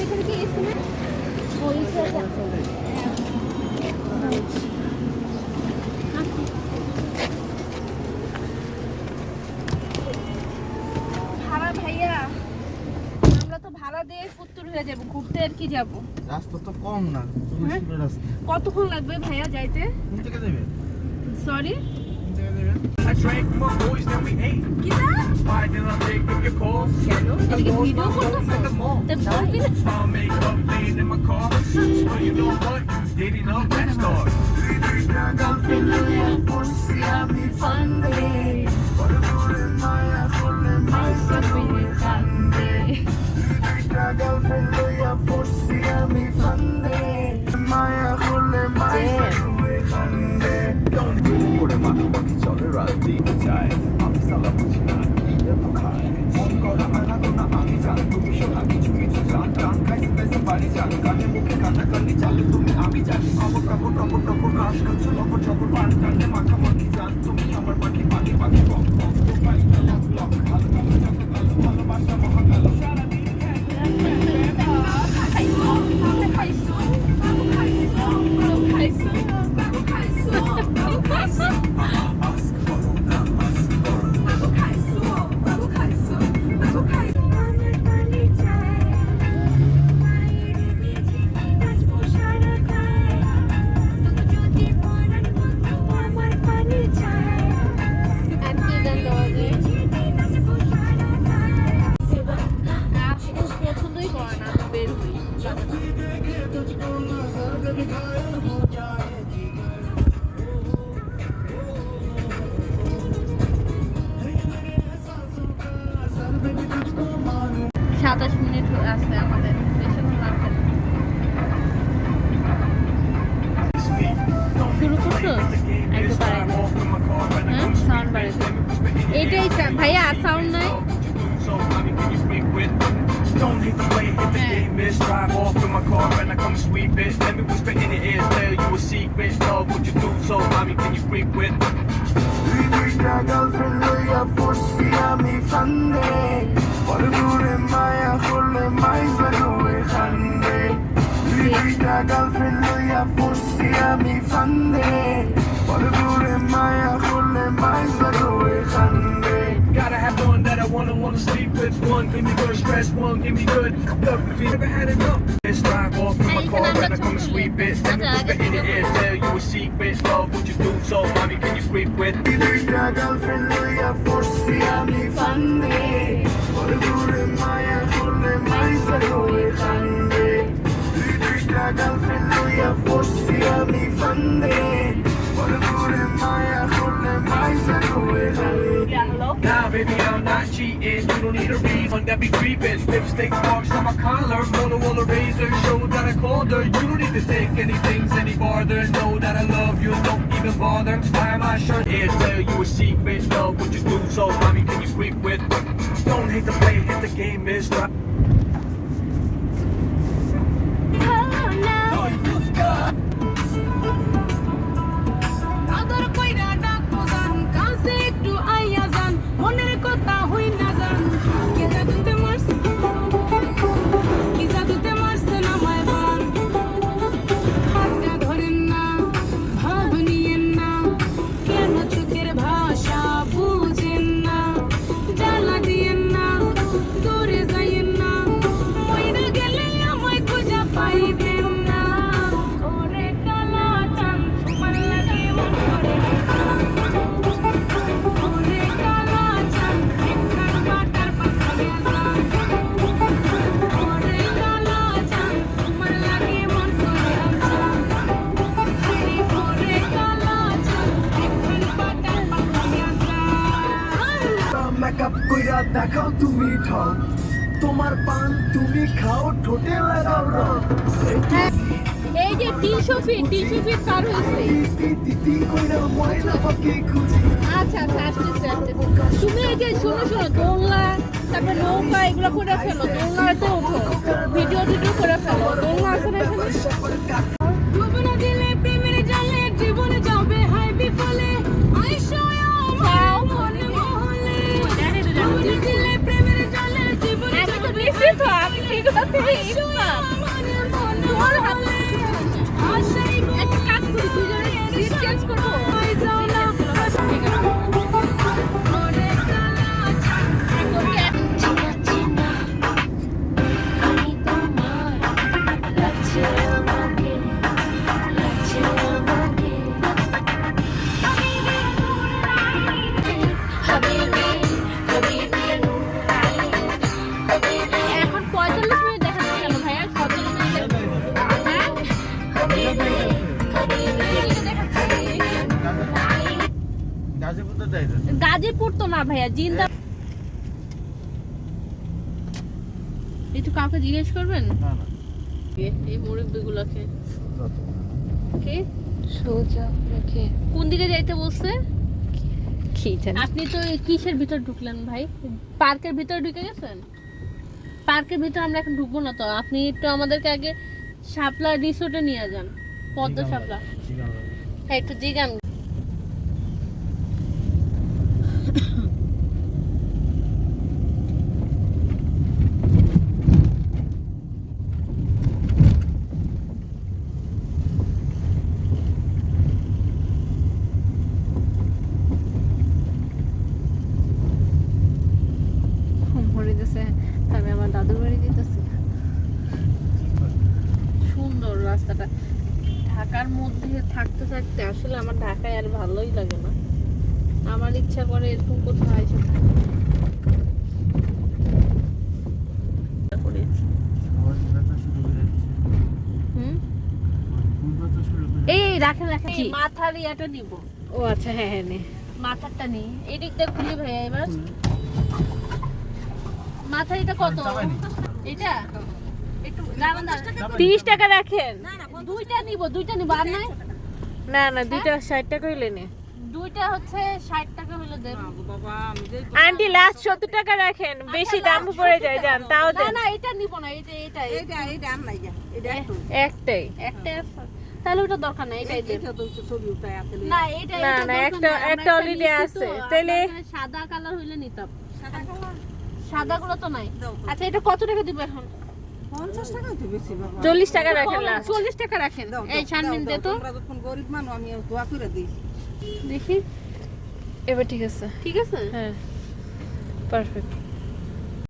এখানে কি এসে না ওই ভাড়া ভাইয়া আমরা তো ভাড়া দিয়ে ফুত্তুর হয়ে যাবো ঘুরতে আর কি যাবো রাস্তা তো কম না রাস্তা কতক্ষণ লাগবে ভাইয়া যাইতে কোন জায়গা যাবে সরি কোন জায়গা যাবে I drank more boys than we ate. কি না Why did I take up your calls? কেন এদিকে ভিডিও করতেছ তা বলবি না I'll make up laying in my car. Well, you know what? Dating up that star. সাতাশ মিনিট আসছে আমাদের বেশিক্ষণ লাগবে না। শুরু করছো একটু বাড়াই হ্যাঁ সাউন্ড বাড়াই এইটাই ভাইয়া আর সাউন্ড নাই Don't hit the way, hit the game, miss. Drive off in my car and I come sweep it. Let me whisper in your ear, tell you a secret. Love what you do, so mommy, can you freak with? Girlfriend, loya, pussy, ami, fande. Pardure, maya, khole, mais, lagoe, khande. Girlfriend, loya, pussy, ami, fande. Pardure, maya, khole, mais, lagoe, khande. Gotta have one that I wanna sleep with. One, give me good stress. One, give me good love. If you never had enough, let's drive off in my car and I come and sweep it. Let me whisper in your ear, tell you a secret. Love what you do, so mommy, can you freak with? Girlfriend, loya, pussy, ami, fande. Pardure, maya, khole, mais, lagoe, khande. Girlfriend, loya, pussy, ami, fande. Pardure, maya, khole, mais, lagoe, khande. Nah, baby, I'm not cheating. You don't need a reason that be creeping. Lipstick marks on my collar, Motorola razor, show that I called her. You don't need to take anything any farther. Know that I love you, don't even bother. Buy my shirt here, tell you a secret. Love what you do, so mommy, can you freak with? Don't hate the play, hit the game, miss. Makeup কইরা দেখাও তুমি ঠক তোমার পান তুমি খাও ঠোঁটে লাগাও রং এই যে 300 ফিট পার হয়েছে দিদি কইরা ময়না পাখি খুঁজি আচ্ছা আসছে তুমি এই যে শোনো দোলনা তারপর নৌকা এগুলো করে ফেলো দোলনাতে ওঠো ভিডিও করে ফেলো দোলনা আছে না এখানে ডুবনা দিলে প্রেমের জালে জীবনে যাবে হাই বিফলে আইসো আমার মনে মহলে ডুবনা দিলে প্রেমের জালে জীবনে আমি তো নিশ্চিত আমি ঠিক আছে তোর হাতে একটা কাজ করি দুজনে সিট চেঞ্জ করবো ঠিক এখন 45 মিনিট দেখাচ্ছে কেন ভাইয়া 17 মিনিট হ্যাঁ গাজীপুর তো যাইতে গাজীপুর তো না ভাইয়া জিন্দা একটু কাউকে জিজ্ঞেস করবেন না না এই মুরব্বিগুলোকে যত কে সোজা রেখে কোন দিকে যাইতে বলছে কি জানি আপনি তো এই কিসের ভিতর ঢুকলেন ভাই পার্কের ভিতর ঢুকে গেছেন পার্কের ভিতর আমরা এখন ঢুকবো না তো আপনি একটু আমাদেরকে আগে শাপলা রিসোর্টে নিয়ে যান পদ্ম শাপলা হ্যাঁ একটু জিগান ঘুম ভরে দিতেছে আমি আমার দাদুর বাড়ি দিতেছি সুন্দর রাস্তাটা ঢাকার মধ্যে থাকতে থাকতে আসলে আমার ঢাকায় আর ভালোই লাগে না আমার ইচ্ছা করে এরকম কোথাও এসে থাকতে হুম এই রাখেন রাখেন কি মাথার ইয়াটা নিব ও আচ্ছা হ্যাঁ হ্যাঁ নে মাথারটা নেই এদিক দিয়ে খুলি ভাইয়া এবার মাথার এটা কত এটা একটু দাঁড়ান 30 টাকা রাখেন দুইটা নিব আর নাই না না দুইটা 60 টাকা হইলে নে দুইটা হচ্ছে 60 টাকা হলো দেন আন্টি লাস্ট 70 টাকা রাখেন বেশি দাম পড়ে যায় জান তাও না দেন না এটা নিব না এটা একটাই একটা তাহলে ওটা দরকার নাই এটাই দেন না এটা না, এটা না, দরকার একটা- নাই, আমরা একটা already নিচ্ছি আছে, তো, আর তাইলে- তারপরে সাদা কালার হইলে নিতাম সাদা গুলো তো নাই আচ্ছা এটা কত টাকা দিব এখন 40 টাকা রাখেন লাস্ট 40 টাকা রাখেন এই শানমিন দে তো দেখি এবার ঠিক আছে ঠিক আছে হ্যাঁ পারফেক্ট